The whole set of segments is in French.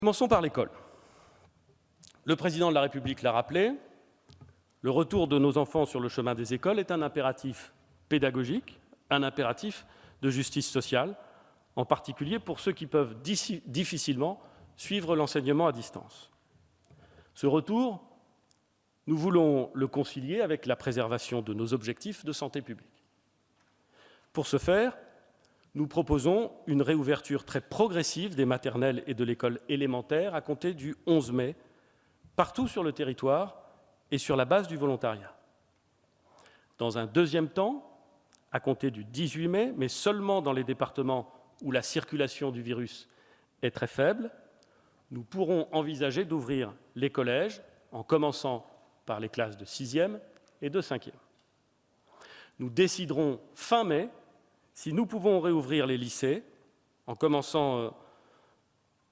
Commençons par l'école. Le président de la République l'a rappelé, le retour de nos enfants sur le chemin des écoles est un impératif pédagogique, un impératif de justice sociale, en particulier pour ceux qui peuvent difficilement suivre l'enseignement à distance. Ce retour, nous voulons le concilier avec la préservation de nos objectifs de santé publique. Pour ce faire, nous proposons une réouverture très progressive des maternelles et de l'école élémentaire à compter du 11 mai, partout sur le territoire et sur la base du volontariat. Dans un deuxième temps, à compter du 18 mai, mais seulement dans les départements où la circulation du virus est très faible, nous pourrons envisager d'ouvrir les collèges en commençant par les classes de 6e et de 5e. Nous déciderons fin mai si nous pouvons réouvrir les lycées, en commençant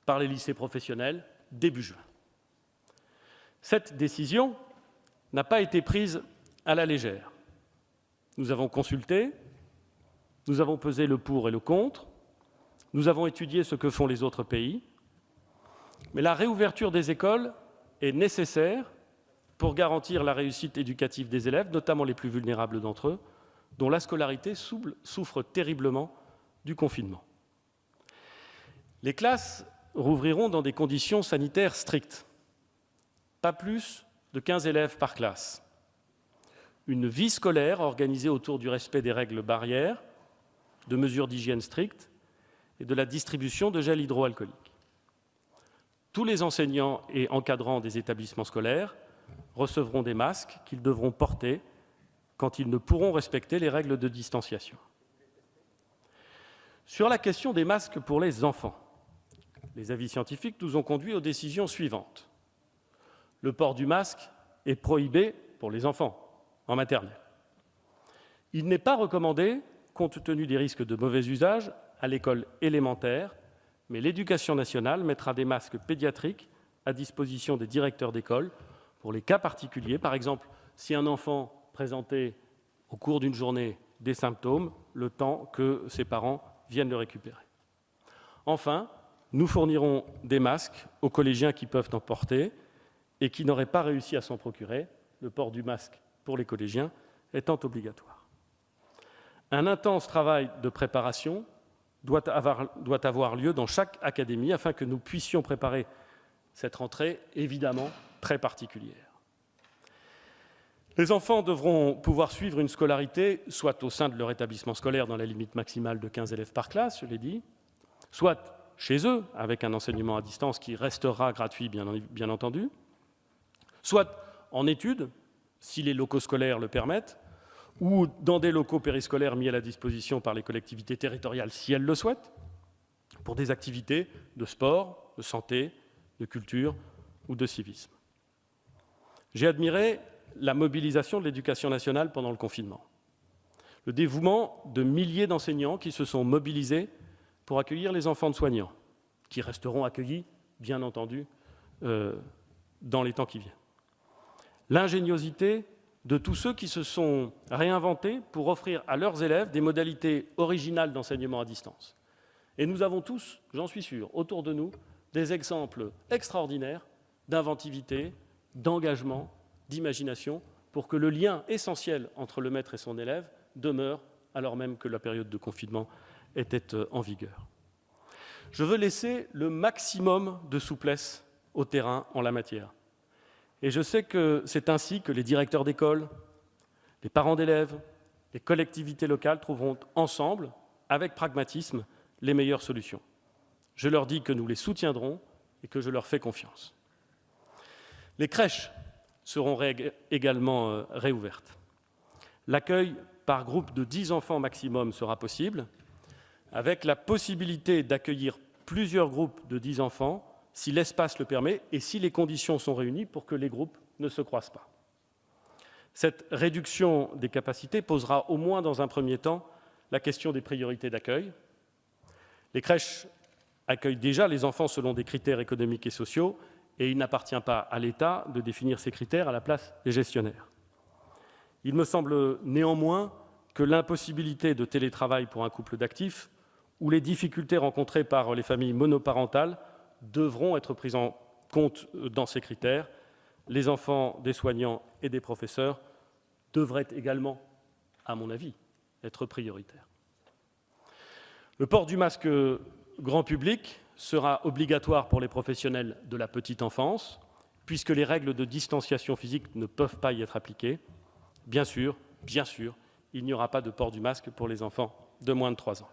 par les lycées professionnels, début juin. Cette décision n'a pas été prise à la légère. Nous avons consulté, nous avons pesé le pour et le contre, nous avons étudié ce que font les autres pays, mais la réouverture des écoles est nécessaire pour garantir la réussite éducative des élèves, notamment les plus vulnérables d'entre eux, dont la scolarité souffre terriblement du confinement. Les classes rouvriront dans des conditions sanitaires strictes. Pas plus de 15 élèves par classe. Une vie scolaire organisée autour du respect des règles barrières, de mesures d'hygiène strictes et de la distribution de gel hydroalcoolique. Tous les enseignants et encadrants des établissements scolaires recevront des masques qu'ils devront porter quand ils ne pourront respecter les règles de distanciation. Sur la question des masques pour les enfants, les avis scientifiques nous ont conduits aux décisions suivantes. Le port du masque est prohibé pour les enfants en maternelle. Il n'est pas recommandé, compte tenu des risques de mauvais usage, à l'école élémentaire, mais l'Éducation nationale mettra des masques pédiatriques à disposition des directeurs d'école pour les cas particuliers. Par exemple, si un enfant présentait au cours d'une journée des symptômes, le temps que ses parents viennent le récupérer. Enfin, nous fournirons des masques aux collégiens qui peuvent en porter et qui n'auraient pas réussi à s'en procurer, le port du masque pour les collégiens étant obligatoire. Un intense travail de préparation doit avoir lieu dans chaque académie afin que nous puissions préparer cette rentrée évidemment très particulière. Les enfants devront pouvoir suivre une scolarité soit au sein de leur établissement scolaire dans la limite maximale de 15 élèves par classe, je l'ai dit, soit chez eux avec un enseignement à distance qui restera gratuit bien entendu, soit en études, si les locaux scolaires le permettent, ou dans des locaux périscolaires mis à la disposition par les collectivités territoriales si elles le souhaitent, pour des activités de sport, de santé, de culture ou de civisme. J'ai admiré la mobilisation de l'Éducation nationale pendant le confinement, le dévouement de milliers d'enseignants qui se sont mobilisés pour accueillir les enfants de soignants, qui resteront accueillis, bien entendu, dans les temps qui viennent. L'ingéniosité de tous ceux qui se sont réinventés pour offrir à leurs élèves des modalités originales d'enseignement à distance. Et nous avons tous, j'en suis sûr, autour de nous, des exemples extraordinaires d'inventivité, d'engagement, d'imagination, pour que le lien essentiel entre le maître et son élève demeure, alors même que la période de confinement était en vigueur. Je veux laisser le maximum de souplesse au terrain en la matière. Et je sais que c'est ainsi que les directeurs d'école, les parents d'élèves, les collectivités locales trouveront ensemble, avec pragmatisme, les meilleures solutions. Je leur dis que nous les soutiendrons et que je leur fais confiance. Les crèches seront également réouvertes. L'accueil par groupe de 10 enfants maximum sera possible, avec la possibilité d'accueillir plusieurs groupes de 10 enfants si l'espace le permet et si les conditions sont réunies pour que les groupes ne se croisent pas. Cette réduction des capacités posera au moins dans un premier temps la question des priorités d'accueil. Les crèches accueillent déjà les enfants selon des critères économiques et sociaux et il n'appartient pas à l'État de définir ces critères à la place des gestionnaires. Il me semble néanmoins que l'impossibilité de télétravail pour un couple d'actifs ou les difficultés rencontrées par les familles monoparentales devront être prises en compte dans ces critères. Les enfants des soignants et des professeurs devraient également, à mon avis, être prioritaires. Le port du masque grand public sera obligatoire pour les professionnels de la petite enfance, puisque les règles de distanciation physique ne peuvent pas y être appliquées. Bien sûr, il n'y aura pas de port du masque pour les enfants de moins de 3 ans.